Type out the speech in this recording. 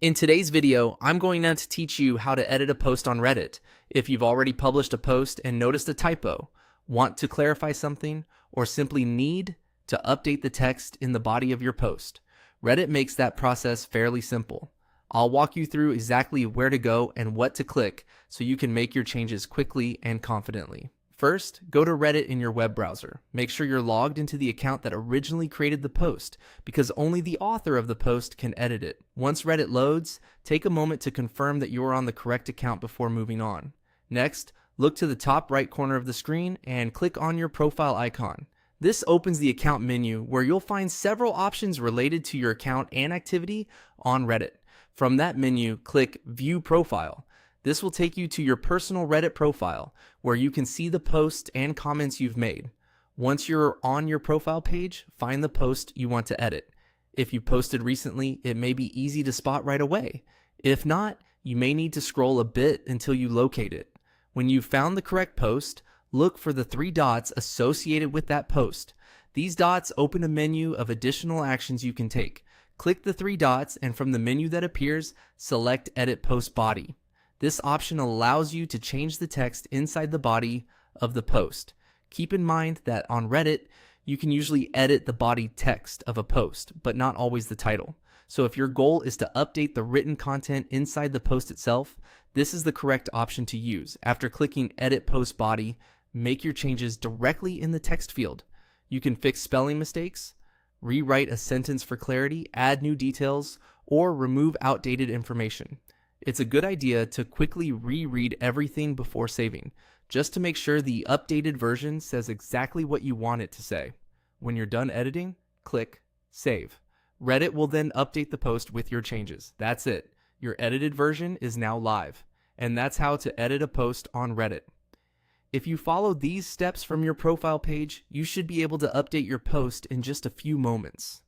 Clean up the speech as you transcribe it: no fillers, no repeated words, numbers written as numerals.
In today's video, I'm going now to teach you how to edit a post on Reddit. If you've already published a post and noticed a typo, want to clarify something, or simply need to update the text in the body of your post, Reddit makes that process fairly simple. I'll walk you through exactly where to go and what to click so you can make your changes quickly and confidently. First, go to Reddit in your web browser. Make sure you're logged into the account that originally created the post, because only the author of the post can edit it. Once Reddit loads, take a moment to confirm that you are on the correct account before moving on. Next, look to the top right corner of the screen and click on your profile icon. This opens the account menu where you'll find several options related to your account and activity on Reddit. From that menu, click View Profile. This will take you to your personal Reddit profile, where you can see the posts and comments you've made. Once you're on your profile page, find the post you want to edit. If you posted recently, it may be easy to spot right away. If not, you may need to scroll a bit until you locate it. When you've found the correct post, look for the three dots associated with that post. These dots open a menu of additional actions you can take. Click the three dots, and from the menu that appears, select Edit Post Body. This option allows you to change the text inside the body of the post. Keep in mind that on Reddit, you can usually edit the body text of a post, but not always the title. So if your goal is to update the written content inside the post itself, this is the correct option to use. After clicking Edit Post Body, make your changes directly in the text field. You can fix spelling mistakes, rewrite a sentence for clarity, add new details, or remove outdated information. It's a good idea to quickly reread everything before saving, just to make sure the updated version says exactly what you want it to say. When you're done editing, click Save. Reddit will then update the post with your changes. That's it. Your edited version is now live. And that's how to edit a post on Reddit. If you follow these steps from your profile page, you should be able to update your post in just a few moments.